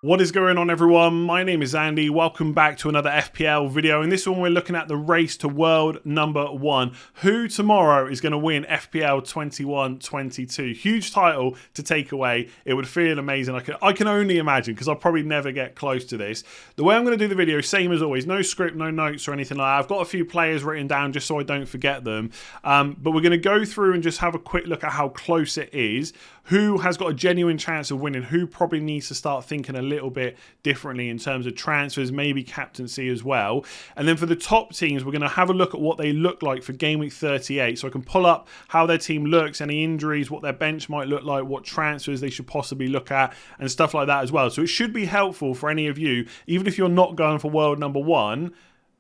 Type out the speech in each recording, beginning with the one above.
What is going on, everyone? My name is Andy. Welcome back to another FPL video. In this one, we're looking at the race to world number 1. Who tomorrow is going to win FPL 21-22? Huge title to take away. It would feel amazing. I can only imagine, because I'll probably never get close to this. The way I'm going to do the video, same as always. No script, no notes or anything like that. I've got a few players written down just so I don't forget them. But we're going to go through and just have a quick look at how close it is. Who has got a genuine chance of winning? Who probably needs to start thinking a little bit differently in terms of transfers, maybe captaincy as well. And then for the top teams, we're going to have a look at what they look like for game week 38. So I can pull up how their team looks, any injuries, what their bench might look like, what transfers they should possibly look at, and stuff like that as well. So it should be helpful for any of you, even if you're not going for world number 1,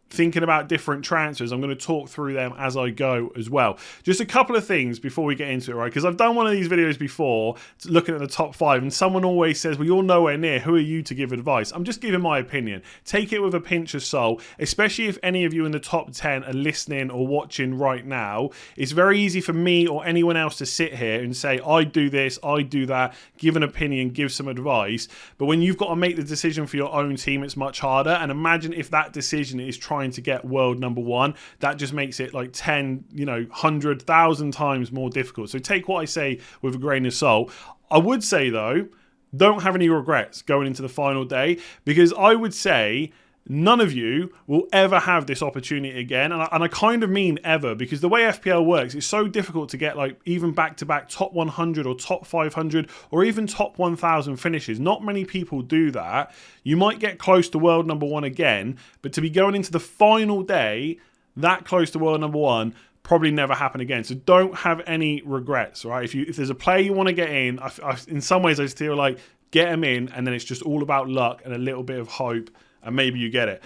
thinking about different transfers. I'm going to talk through them as I go as well. Just a couple of things before we get into it, right? Because I've done one of these videos before, looking at the top 5, and someone always says, well, you're nowhere near. Who are you to give advice? I'm just giving my opinion. Take it with a pinch of salt, especially if any of you in the top 10 are listening or watching right now. It's very easy for me or anyone else to sit here and say, I do this, I do that, give an opinion, give some advice. But when you've got to make the decision for your own team, it's much harder. And imagine if that decision is trying to get world number 1, that just makes it like 10, 100,000 times more difficult. So take what I say with a grain of salt. I would say though, don't have any regrets going into the final day, because I would say none of you will ever have this opportunity again. And I kind of mean ever, because the way FPL works, it's so difficult to get like even back-to-back top 100 or top 500 or even top 1,000 finishes. Not many people do that. You might get close to world number 1 again, but to be going into the final day that close to world number 1, probably never happen again. So don't have any regrets, right? If there's a player you want to get in, in some ways I feel like get them in, and then it's just all about luck and a little bit of hope, and maybe you get it.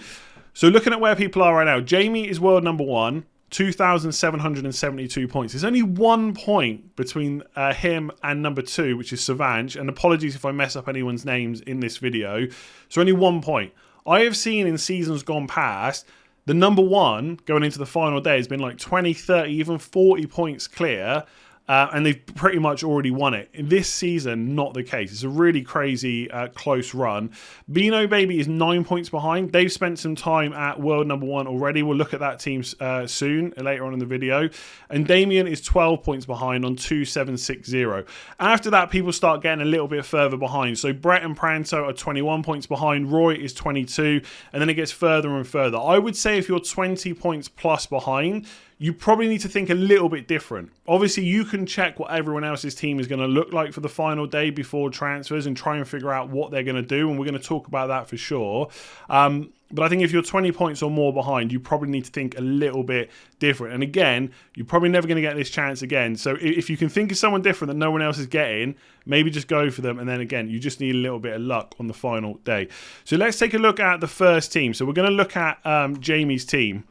So looking at where people are right now, Jamie is world number 1, 2,772 points. There's only 1 point between him and number 2, which is Sivert. And apologies if I mess up anyone's names in this video. So only 1 point. I have seen in seasons gone past, the number 1 going into the final day has been like 20, 30, even 40 points clear. And they've pretty much already won it. In this season, not the case. It's a really crazy, close run. Bino Baby is 9 points behind. They've spent some time at world number 1 already. We'll look at that team soon, later on in the video. And Damien is 12 points behind on 2,760. After that, people start getting a little bit further behind. So Brett and Pranto are 21 points behind. Roy is 22. And then it gets further and further. I would say if you're 20 points plus behind, you probably need to think a little bit different. Obviously, you can check what everyone else's team is going to look like for the final day before transfers and try and figure out what they're going to do, and we're going to talk about that for sure. But I think if you're 20 points or more behind, you probably need to think a little bit different. And again, you're probably never going to get this chance again. So if you can think of someone different that no one else is getting, maybe just go for them. And then again, you just need a little bit of luck on the final day. So let's take a look at the first team. So we're going to look at Jamie's team.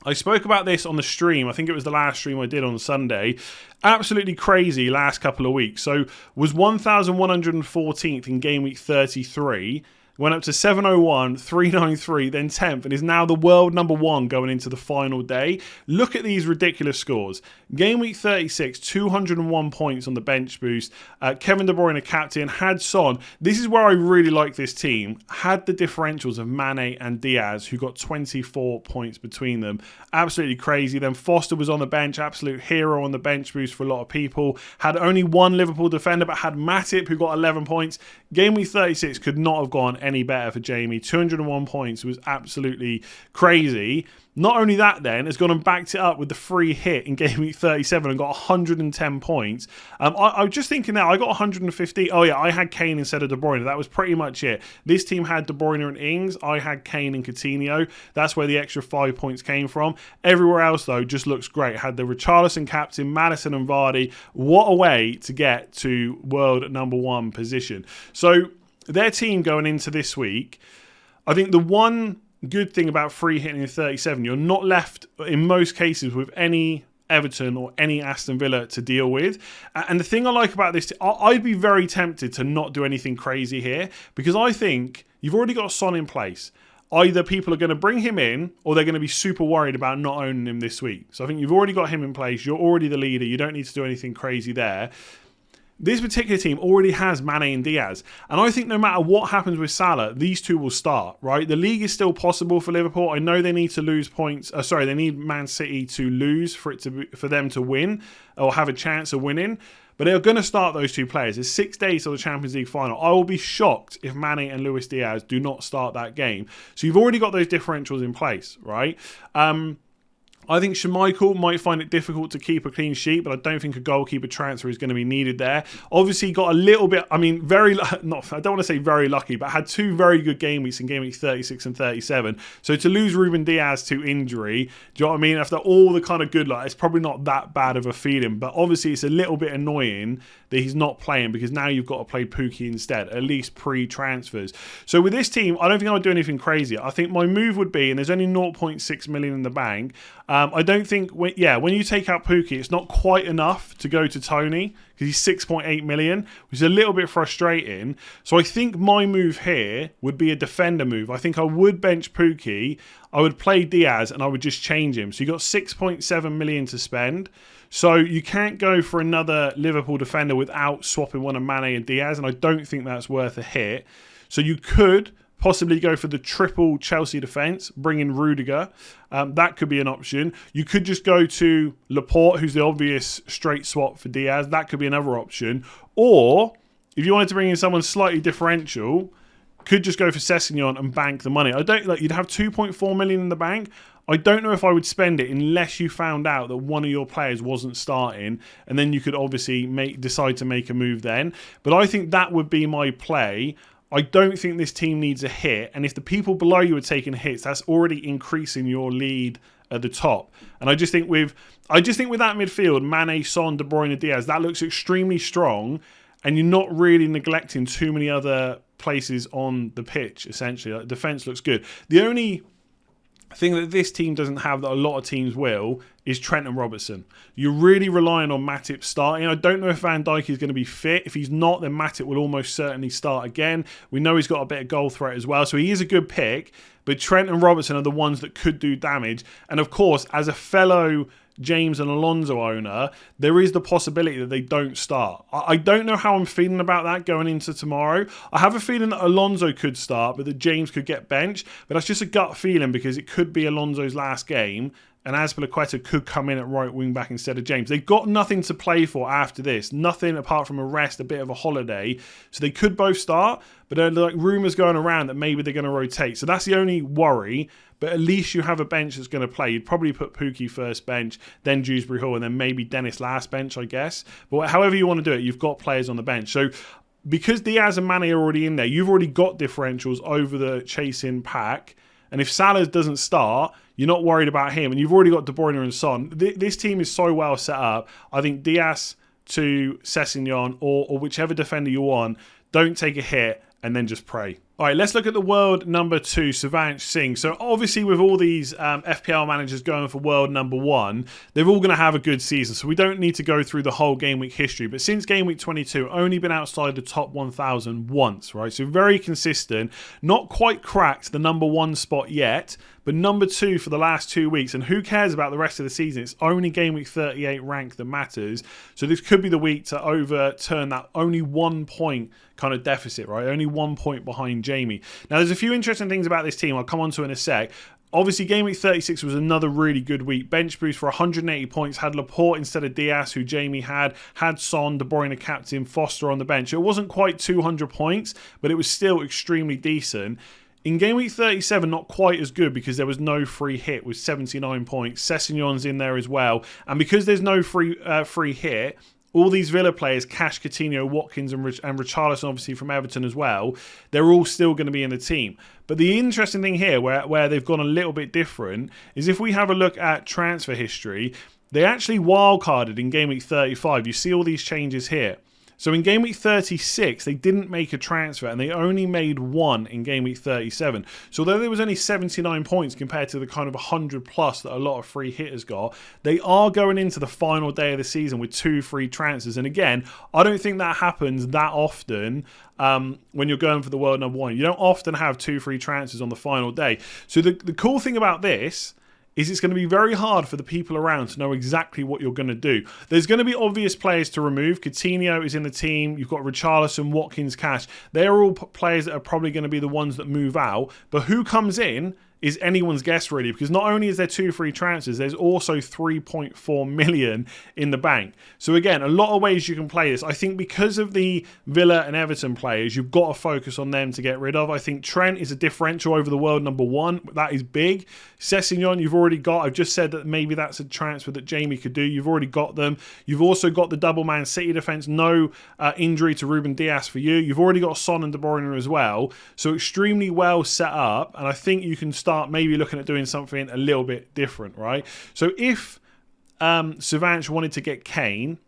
I spoke about this on the stream. I think it was the last stream I did on Sunday. Absolutely crazy last couple of weeks. So was 1,114th in game week 33. Went up to 701, 393, then 10th, and is now the world number 1 going into the final day. Look at these ridiculous scores. Game week 36, 201 points on the bench boost. Kevin De Bruyne, captain, had Son. This is where I really like this team. Had the differentials of Mane and Diaz, who got 24 points between them. Absolutely crazy. Then Foster was on the bench, absolute hero on the bench boost for a lot of people. Had only 1 Liverpool defender, but had Matip, who got 11 points. Game week 36 could not have gone any better for Jamie. 201 points was absolutely crazy. Not only that then, has gone and backed it up with the free hit in game week 37 and got 110 points. I was just thinking now, I got 150. Oh yeah, I had Kane instead of De Bruyne. That was pretty much it. This team had De Bruyne and Ings. I had Kane and Coutinho. That's where the extra 5 points came from. Everywhere else though, just looks great. Had the Richarlison captain, Maddison and Vardy. What a way to get to world number 1 position. So their team going into this week, I think the one good thing about free hitting in 37, you're not left in most cases with any Everton or any Aston Villa to deal with. And the thing I like about this, I'd be very tempted to not do anything crazy here, because I think you've already got Son in place. Either people are going to bring him in or they're going to be super worried about not owning him this week. So I think you've already got him in place. You're already the leader. You don't need to do anything crazy there. this particular team already has Mane and Diaz. And I think no matter what happens with Salah, these two will start, right? The league is still possible for Liverpool. I know they need to lose points. They need Man City to lose for them to win or have a chance of winning. But they're going to start those two players. It's 6 days till the Champions League final. I will be shocked if Mane and Luis Diaz do not start that game. So you've already got those differentials in place, right? I think Schmeichel might find it difficult to keep a clean sheet, but I don't think a goalkeeper transfer is going to be needed there. Obviously, got a little bit, I don't want to say very lucky, but had 2 very good game weeks in game week 36 and 37. So to lose Ruben Diaz to injury, do you know what I mean? After all the kind of good luck, it's probably not that bad of a feeling, but obviously it's a little bit annoying that he's not playing because now you've got to play Pukki instead, at least pre-transfers. So with this team, I don't think I would do anything crazy. I think my move would be, and there's only 0.6 million in the bank, I don't think, when you take out Pukki, it's not quite enough to go to Tony because he's 6.8 million, which is a little bit frustrating. So I think my move here would be a defender move. I think I would bench Pukki, I would play Diaz, and I would just change him. So you got 6.7 million to spend. So you can't go for another Liverpool defender without swapping one of Mane and Diaz, and I don't think that's worth a hit. So you could possibly go for the triple Chelsea defence, bring in Rudiger. That could be an option. You could just go to Laporte, who's the obvious straight swap for Diaz. That could be another option. Or, if you wanted to bring in someone slightly differential, could just go for Sessegnon and bank the money. You'd have 2.4 million in the bank. I don't know if I would spend it unless you found out that one of your players wasn't starting, and then you could obviously decide to make a move then. But I think that would be my play. I don't think this team needs a hit, and if the people below you are taking hits, that's already increasing your lead at the top. And I just think with that midfield, Mane, Son, De Bruyne, Diaz, that looks extremely strong, and you're not really neglecting too many other places on the pitch, essentially. Like, defence looks good. The only thing that this team doesn't have that a lot of teams will is Trent and Robertson. You're really relying on Matip starting. I don't know if Van Dijk is going to be fit. If he's not, then Matip will almost certainly start again. We know he's got a bit of goal threat as well, so he is a good pick. But Trent and Robertson are the ones that could do damage. And of course, as a fellow James and Alonso owner, there is the possibility that they don't start. I don't know how I'm feeling about that going into tomorrow. I have a feeling that Alonso could start, but that James could get benched. But that's just a gut feeling because it could be Alonso's last game, and Azpilicueta could come in at right wing back instead of James. They've got nothing to play for after this. Nothing apart from a rest, a bit of a holiday. So they could both start, but there are like rumours going around that maybe they're going to rotate. So that's the only worry. But at least you have a bench that's going to play. You'd probably put Pukki first bench, then Dewsbury Hall, and then maybe Dennis last bench, I guess. But however you want to do it, you've got players on the bench. So because Diaz and Mane are already in there, you've already got differentials over the chasing pack. And if Salah doesn't start, you're not worried about him. And you've already got De Bruyne and Son. This team is so well set up. I think Diaz to Sessegnon or whichever defender you want, don't take a hit and then just pray. All right, let's look at the world number 2, Sivert Singh. So obviously with all these FPL managers going for world number 1, they're all going to have a good season. So we don't need to go through the whole game week history. But since game week 22, only been outside the top 1,000 once, right? So very consistent. Not quite cracked the number 1 spot yet, but number 2 for the last 2 weeks. And who cares about the rest of the season? It's only game week 38 rank that matters. So this could be the week to overturn that only 1 point kind of deficit, right? Only 1 point behind Jamie. Now, there's a few interesting things about this team I'll come on to in a sec. Obviously, game week 36 was another really good week. Bench boost for 180 points. Had Laporte instead of Diaz, who Jamie had. Had Son, De Bruyne captain, Foster on the bench. It wasn't quite 200 points, but it was still extremely decent. In game week 37, not quite as good because there was no free hit with 79 points. Sessegnon's in there as well. And because there's no free hit, all these Villa players, Cash, Coutinho, Watkins and Richarlison obviously from Everton as well, they're all still going to be in the team. But the interesting thing here, where they've gone a little bit different, is if we have a look at transfer history, they actually wildcarded in game week 35. You see all these changes here. So in game week 36, they didn't make a transfer and they only made one in game week 37. So although there was only 79 points compared to the kind of 100 plus that a lot of free hitters got, they are going into the final day of the season with 2 free transfers. And again, I don't think that happens that often when you're going for the world number 1. You don't often have 2 free transfers on the final day. So the cool thing about this is it's going to be very hard for the people around to know exactly what you're going to do. There's going to be obvious players to remove. Coutinho is in the team. You've got Richarlison, Watkins, Cash. They're all players that are probably going to be the ones that move out. But who comes in is anyone's guess, really, because not only is there 2 free transfers, there's also 3.4 million in the bank. So again, a lot of ways you can play this. I think because of the Villa and Everton players, you've got to focus on them to get rid of. I think Trent is a differential over the world number 1. That is big. Sessegnon, you've already got. I've just said that maybe that's a transfer that Jamie could do. You've already got them. You've also got the double Man City defence. No injury to Ruben Dias for you. You've already got Son and De Bruyne as well. So extremely well set up. And I think you can start maybe looking at doing something a little bit different, right? So if Sivert wanted to get Kane,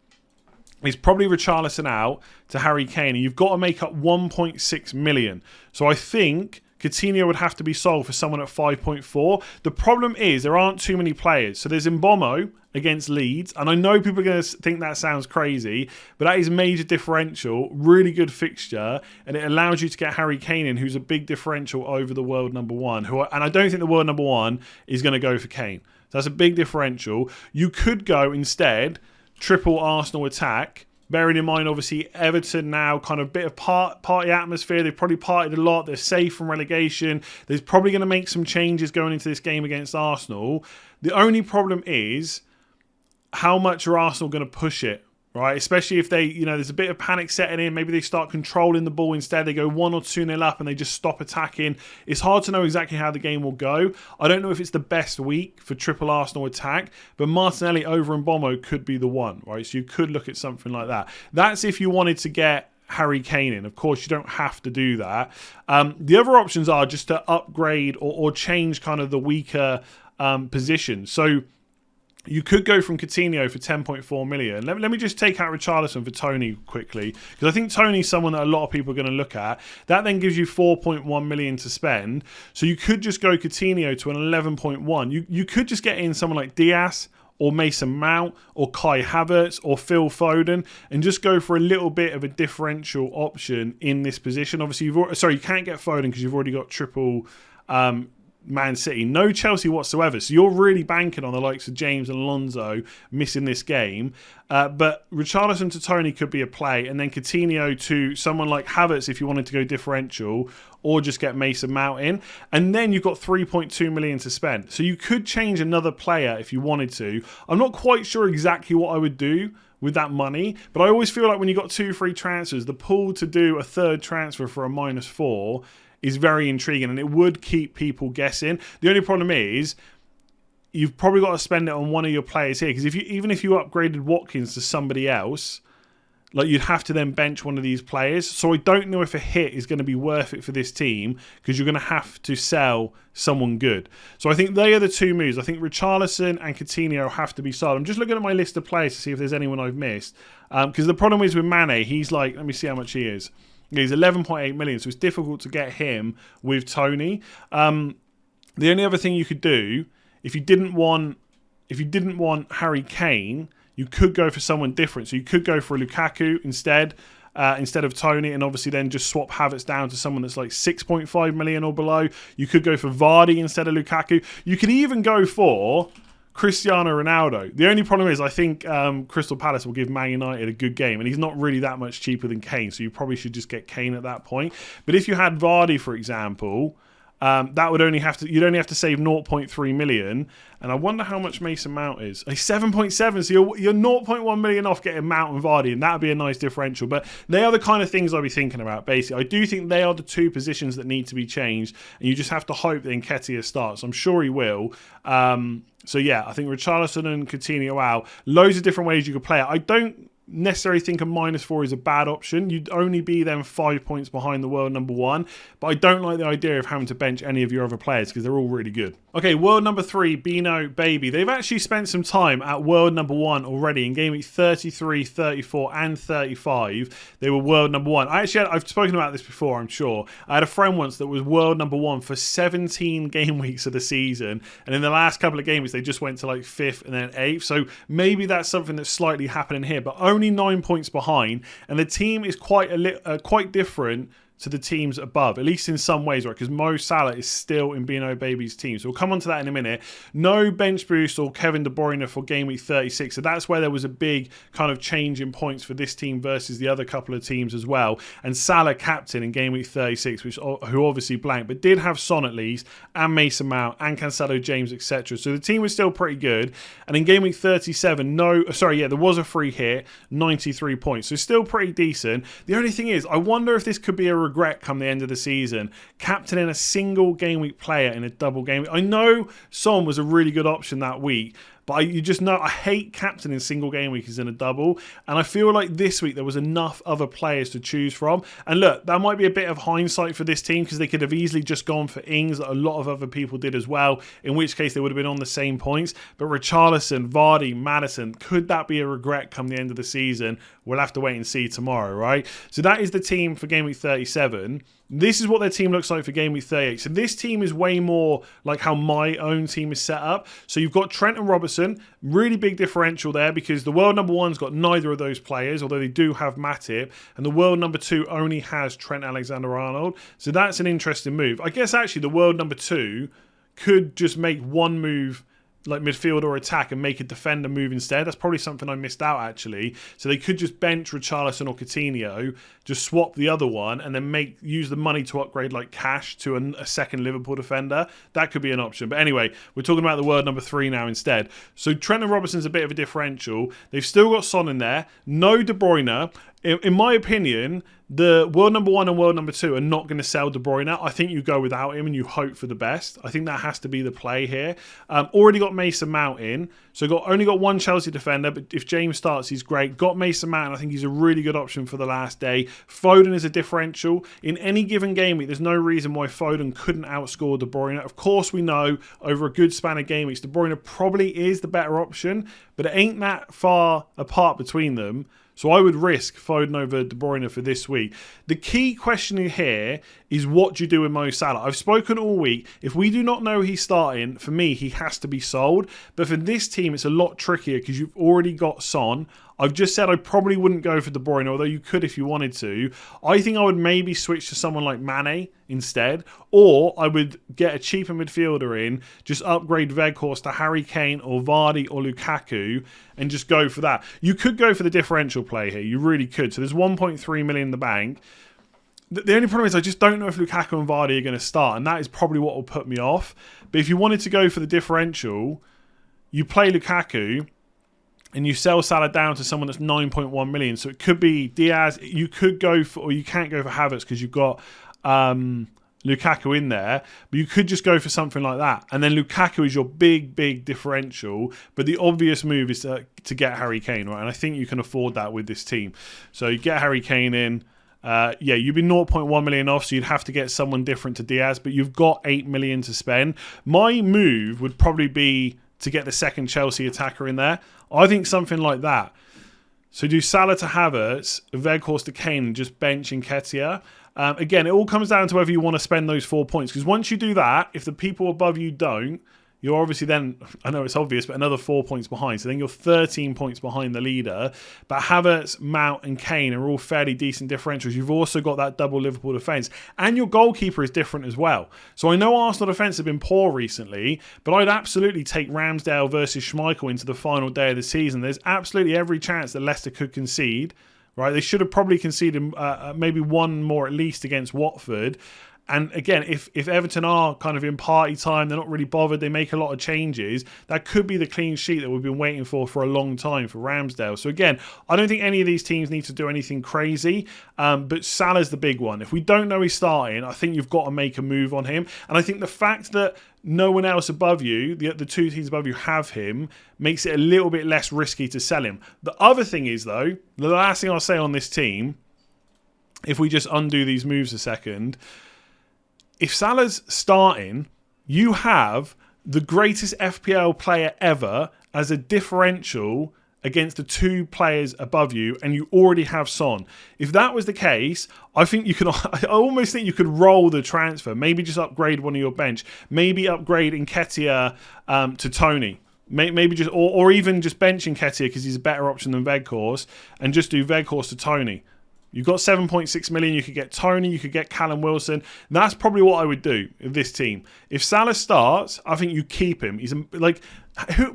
he's probably Richarlison out to Harry Kane, and you've got to make up 1.6 million. So I think Coutinho would have to be sold for someone at 5.4. The problem is there aren't too many players. So there's Mbeumo against Leeds, and I know people are going to think that sounds crazy, but that is major differential, really good fixture, and it allows you to get Harry Kane in, who's a big differential over the world number 1. And I don't think the world number 1 is going to go for Kane. So that's a big differential. You could go instead triple Arsenal attack, bearing in mind, obviously, Everton now, kind of bit of party atmosphere. They've probably partied a lot. They're safe from relegation. They're probably going to make some changes going into this game against Arsenal. The only problem is, how much are Arsenal going to push it, right? Especially if they, there's a bit of panic setting in. Maybe they start controlling the ball instead. They go 1 or 2-0 up and they just stop attacking. It's hard to know exactly how the game will go. I don't know if it's the best week for triple Arsenal attack, but Martinelli over Mbeumo could be the one, right? So you could look at something like that. That's if you wanted to get Harry Kane in. Of course, you don't have to do that. The other options are just to upgrade or change kind of the weaker positions. So you could go from Coutinho for 10.4 million. Let me just take out Richarlison for Tony quickly, because I think Tony's someone that a lot of people are going to look at. That then gives you 4.1 million to spend. So you could just go Coutinho to an 11.1. You could just get in someone like Diaz or Mason Mount or Kai Havertz or Phil Foden and just go for a little bit of a differential option in this position. Obviously, you can't get Foden because you've already got triple Man City, no Chelsea whatsoever. So you're really banking on the likes of James and Alonso missing this game. But Richarlison to Tony could be a play, and then Coutinho to someone like Havertz if you wanted to go differential, or just get Mason Mount in. And then you've got 3.2 million to spend. So you could change another player if you wanted to. I'm not quite sure exactly what I would do with that money, but I always feel like when you've got 2 free transfers, the pool to do a third transfer for a -4 is very intriguing, and it would keep people guessing. The only problem is you've probably got to spend it on one of your players here, because even if you upgraded Watkins to somebody else, like, you'd have to then bench one of these players. So I don't know if a hit is going to be worth it for this team, because you're going to have to sell someone good. So I think they are the 2 moves. I think Richarlison and Coutinho have to be sold. I'm just looking at my list of players to see if there's anyone I've missed, because the problem is with Mane, he's like, let me see how much he is. He's 11.8 million, so it's difficult to get him with Tony. The only other thing you could do, if you didn't want Harry Kane, you could go for someone different. So you could go for a Lukaku instead of Tony, and obviously then just swap Havertz down to someone that's like 6.5 million or below. You could go for Vardy instead of Lukaku. You could even go for Cristiano Ronaldo. The only problem is I think Crystal Palace will give Man United a good game, and he's not really that much cheaper than Kane, so you probably should just get Kane at that point. But if you had Vardy, for example, that would you'd only have to save 0.3 million, and I wonder how much Mason Mount is. 7.7, so you're 0.1 million off getting Mount and Vardy, and that would be a nice differential. But they are the kind of things I'll be thinking about, basically. I do think they are the 2 positions that need to be changed, and you just have to hope that Nketiah starts. I'm sure he will. So yeah, I think Richarlison and Coutinho out. Loads of different ways you could play it. I don't necessarily think a -4 is a bad option. You'd only be then 5 points behind the world number 1, but I don't like the idea of having to bench any of your other players because they're all really good. Okay, world number 3, Bino Baby. They've actually spent some time at world number 1 already in Gameweek 33, 34 and 35. They were world number 1. I've spoken about this before, I'm sure. I had a friend once that was world number 1 for 17 game weeks of the season, and in the last couple of game weeks they just went to like 5th and then 8th. So maybe that's something that's slightly happening here, but only 9 points behind, and the team is quite different to the teams above, at least in some ways, right? Because Mo Salah is still in Bino Baby's team. So we'll come on to that in a minute. No bench boost or Kevin De Bruyne for game week 36. So that's where there was a big kind of change in points for this team versus the other couple of teams as well. And Salah captain in game week 36, who obviously blanked, but did have Son at least, and Mason Mount, and Cancelo, James, etc. So the team was still pretty good. And in game week 37, there was a free hit, 93 points. So still pretty decent. The only thing is, I wonder if this could be a regret come the end of the season, captaining a single game week player in a double game week. I know Son was a really good option that week, but you just know I hate captaining single game week is in a double, and I feel like this week there was enough other players to choose from. And look, that might be a bit of hindsight for this team because they could have easily just gone for Ings that a lot of other people did as well, in which case they would have been on the same points. But Richarlison, Vardy, Maddison, could that be a regret come the end of the season? We'll have to wait and see tomorrow, right? So that is the team for game week 37. This is what their team looks like for game week 38. So this team is way more like how my own team is set up. So you've got Trent and Robertson, really big differential there because the world number one's got neither of those players, although they do have Matip, and the world number two only has Trent Alexander-Arnold. So that's an interesting move. I guess actually the world number two could just make one move like midfield or attack and make a defender move instead. That's probably something I missed out actually. So they could just bench Richarlison or Coutinho, just swap the other one, and then use the money to upgrade like Cash to a second Liverpool defender. That could be an option. But anyway, we're talking about the world number three now instead. So Trent and Robertson's a bit of a differential. They've still got Son in there. No De Bruyne. In my opinion, the world number one and world number two are not going to sell De Bruyne. I think you go without him and you hope for the best. I think that has to be the play here. Already got Mason Mount in. So only got one Chelsea defender, but if James starts, he's great. Got Mason Mount, I think he's a really good option for the last day. Foden is a differential. In any given game week, there's no reason why Foden couldn't outscore De Bruyne. Of course, we know over a good span of game weeks, De Bruyne probably is the better option, but it ain't that far apart between them. So I would risk Foden over De Bruyne for this week. The key question here is what do you do with Mo Salah? I've spoken all week. If we do not know he's starting, for me, he has to be sold. But for this team, it's a lot trickier because you've already got Son. I've just said I probably wouldn't go for De Bruyne, although you could if you wanted to. I think I would maybe switch to someone like Mane instead, or I would get a cheaper midfielder in, just upgrade Weghorst to Harry Kane or Vardy or Lukaku, and just go for that. You could go for the differential play here. You really could. So there's 1.3 million in the bank. The only problem is I just don't know if Lukaku and Vardy are going to start, and that is probably what will put me off. But if you wanted to go for the differential, you play Lukaku, and you sell Salah down to someone that's 9.1 million. So it could be Diaz. You could go for, or you can't go for Havertz because you've got Lukaku in there. But you could just go for something like that. And then Lukaku is your big, big differential. But the obvious move is to get Harry Kane, right? And I think you can afford that with this team. So you get Harry Kane in. You'd be 0.1 million off, so you'd have to get someone different to Diaz. But you've got 8 million to spend. My move would probably be to get the second Chelsea attacker in there. I think something like that. So do Salah to Havertz, Weghorst to Kane, and just bench Nketiah. Again, it all comes down to whether you want to spend those 4 points. Because once you do that, if the people above you don't, you're obviously then, I know it's obvious, but another 4 points behind. So then you're 13 points behind the leader. But Havertz, Mount and Kane are all fairly decent differentials. You've also got that double Liverpool defence. And your goalkeeper is different as well. So I know Arsenal defence have been poor recently, but I'd absolutely take Ramsdale versus Schmeichel into the final day of the season. There's absolutely every chance that Leicester could concede. Right? They should have probably conceded maybe one more at least against Watford. And again, if Everton are kind of in party time, they're not really bothered, they make a lot of changes, that could be the clean sheet that we've been waiting for a long time for Ramsdale. So again, I don't think any of these teams need to do anything crazy, but Salah's the big one. If we don't know he's starting, I think you've got to make a move on him. And I think the fact that no one else above you, the two teams above you have him, makes it a little bit less risky to sell him. The other thing is, though, the last thing I'll say on this team, if we just undo these moves a second, if Salah's starting, you have the greatest FPL player ever as a differential against the two players above you, and you already have Son. If that was the case, I almost think you could roll the transfer. Maybe just upgrade one of your bench. Maybe upgrade Nketiah to Tony. Maybe just, or even just bench Nketiah because he's a better option than Weghorst, and just do Weghorst to Tony. You've got 7.6 million. You could get Tony. You could get Callum Wilson. That's probably what I would do with this team. If Salah starts, I think you keep him.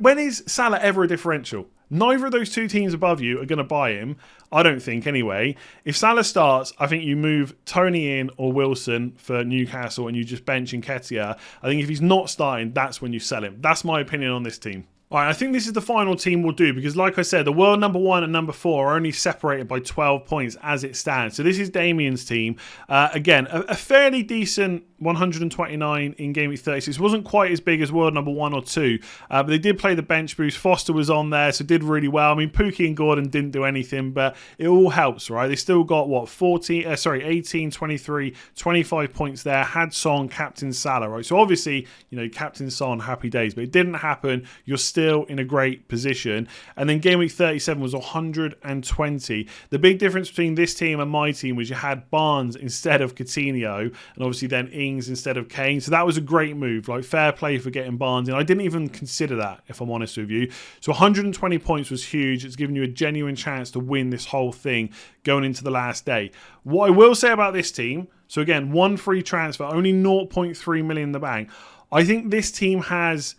When is Salah ever a differential? Neither of those two teams above you are going to buy him. I don't think, anyway. If Salah starts, I think you move Tony in or Wilson for Newcastle and you just bench Nketiah. I think if he's not starting, that's when you sell him. That's my opinion on this team. All right, I think this is the final team we'll do because, like I said, the world number 1 and number 4 are only separated by 12 points as it stands. So this is Damien's team. Again, a fairly decent 129 in Game Week 36. It wasn't quite as big as world number 1 or 2, but they did play the bench boost. Foster was on there, so did really well. I mean, Pookie and Gordon didn't do anything, but it all helps, right? They still got, 18, 23, 25 points there. Had Son, Captain Salah, right? So obviously, Captain Son, happy days, but it didn't happen. You're still in a great position. And then Game Week 37 was 120. The big difference between this team and my team was you had Barnes instead of Coutinho, and obviously then Ings instead of Kane. So that was a great move. Like, fair play for getting Barnes in. I didn't even consider that, if I'm honest with you. So 120 points was huge. It's given you a genuine chance to win this whole thing going into the last day. What I will say about this team, so again, one free transfer, only 0.3 million in the bank. I think this team has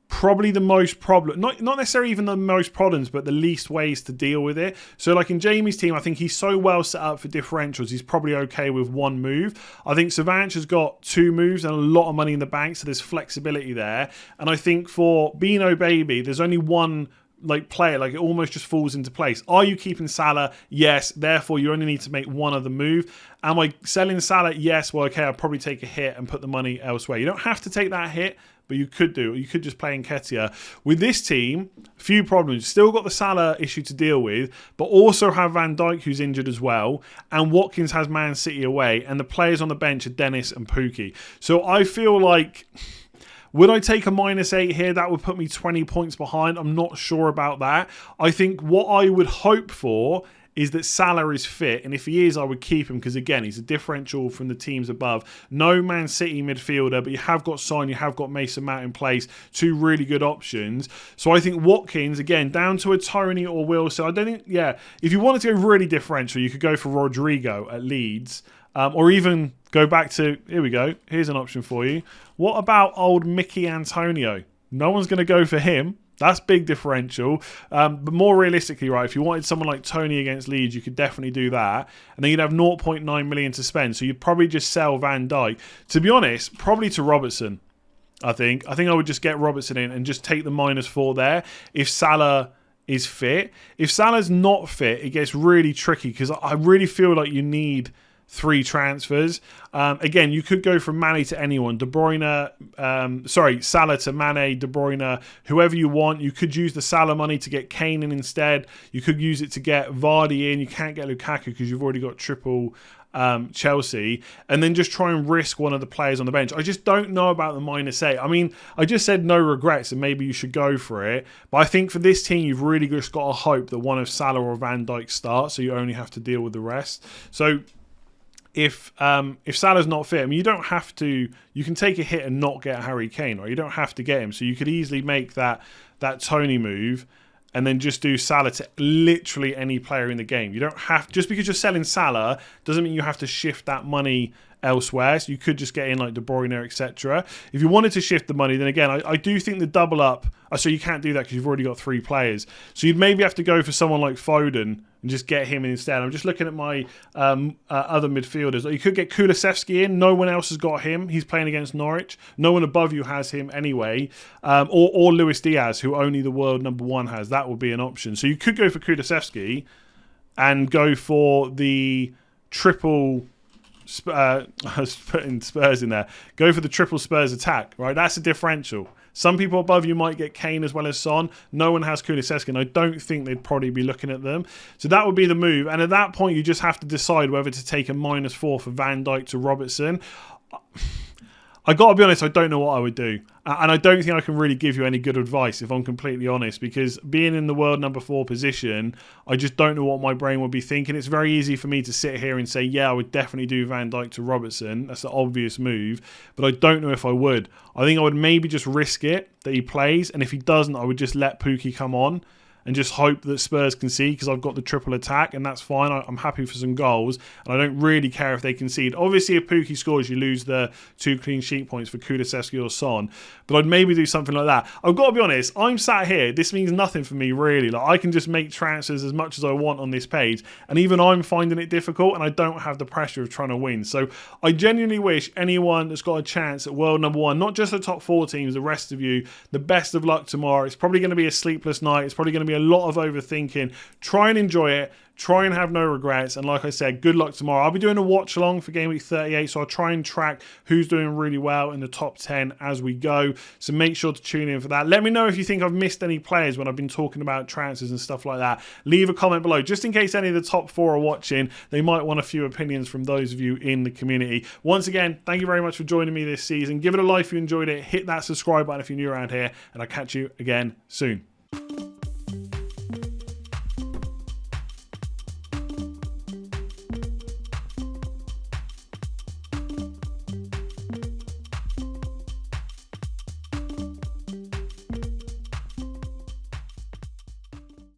probably the most problem, not necessarily even the most problems, but the least ways to deal with it. So like in Jamie's team, I think he's so well set up for differentials, he's probably okay with one move. I think Sivert has got 2 moves and a lot of money in the bank, so there's flexibility there. And I think for Beano Baby, there's only one player, it almost just falls into place. Are you keeping Salah? Yes. Therefore, you only need to make one other move. Am I selling Salah? Yes. Well, okay, I'll probably take a hit and put the money elsewhere. You don't have to take that hit, but you could do. You could just play Nketiah. With this team, a few problems. Still got the Salah issue to deal with, but also have Van Dijk, who's injured as well, and Watkins has Man City away, and the players on the bench are Dennis and Pookie. So I feel like, would I take a -8 here? That would put me 20 points behind. I'm not sure about that. I think what I would hope for is that Salah is fit, and if he is, I would keep him because, again, he's a differential from the teams above. No Man City midfielder, but you have got Son, you have got Mason Mount in place, 2 really good options. So I think Watkins, again, down to a Tony or Wilson. I don't think, if you wanted to go really differential, you could go for Rodrigo at Leeds, or even go back to, here we go, here's an option for you. What about old Mickey Antonio? No one's going to go for him. That's big differential. But more realistically, right, if you wanted someone like Tony against Leeds, you could definitely do that. And then you'd have 0.9 million to spend. So you'd probably just sell Van Dijk. To be honest, probably to Robertson, I think. I think I would just get Robertson in and just take the -4 there if Salah is fit. If Salah's not fit, it gets really tricky because I really feel like you need 3 transfers. Again, you could go from Mane to anyone. Salah to Mane, De Bruyne, whoever you want. You could use the Salah money to get Kane in instead. You could use it to get Vardy in. You can't get Lukaku because you've already got triple Chelsea, and then just try and risk one of the players on the bench. I just don't know about the -8. I mean, I just said no regrets and maybe you should go for it, but I think for this team you've really just got to hope that one of Salah or Van Dijk starts, so you only have to deal with the rest. So if Salah's not fit, I mean, you don't have to. You can take a hit and not get Harry Kane, right? You don't have to get him. So you could easily make that Tony move, and then just do Salah to literally any player in the game. You don't have, just because you're selling Salah doesn't mean you have to shift that money elsewhere. So you could just get in like De Bruyne, etc. If you wanted to shift the money, then again, I do think the double up. So you can't do that because you've already got 3 players. So you'd maybe have to go for someone like Foden and just get him in instead. I'm just looking at my other midfielders. You could get Kulusevski in. No one else has got him. He's playing against Norwich. No one above you has him anyway. Or Luis Diaz, who only the world number 1 has. That would be an option. So you could go for Kulusevski and go for the triple. I was putting Spurs in there. Go for the triple Spurs attack, right? That's a differential. Some people above you might get Kane as well as Son. No one has Kulusevski, and I don't think they'd probably be looking at them. So that would be the move. And at that point, you just have to decide whether to take a -4 for Van Dijk to Robertson. I got to be honest, I don't know what I would do. And I don't think I can really give you any good advice, if I'm completely honest, because being in the world number 4 position, I just don't know what my brain would be thinking. It's very easy for me to sit here and say, yeah, I would definitely do Van Dijk to Robertson. That's the obvious move. But I don't know if I would. I think I would maybe just risk it that he plays. And if he doesn't, I would just let Pookie come on. and just hope that Spurs concede because I've got the triple attack, and that's fine. I'm happy for some goals, and I don't really care if they concede. Obviously, if Pukki scores, you lose the 2 clean sheet points for Kulusevski or Son, but I'd maybe do something like that. I've got to be honest, I'm sat here. This means nothing for me, really. Like, I can just make transfers as much as I want on this page, and even I'm finding it difficult, and I don't have the pressure of trying to win. So I genuinely wish anyone that's got a chance at world number 1, not just the top 4 teams, the rest of you, the best of luck tomorrow. It's probably going to be a sleepless night. It's probably going to be a lot of overthinking. Try and enjoy it. Try and have no regrets. And like I said, good luck tomorrow. I'll be doing a watch along for Gameweek 38, so I'll try and track who's doing really well in the top 10 as we go. So make sure to tune in for that. Let me know if you think I've missed any players when I've been talking about transfers and stuff like that. Leave a comment below, just in case any of the top 4 are watching. They might want a few opinions from those of you in the community. Once again, thank you very much for joining me this season. Give it a like if you enjoyed it. Hit that subscribe button if you're new around here, and I'll catch you again soon.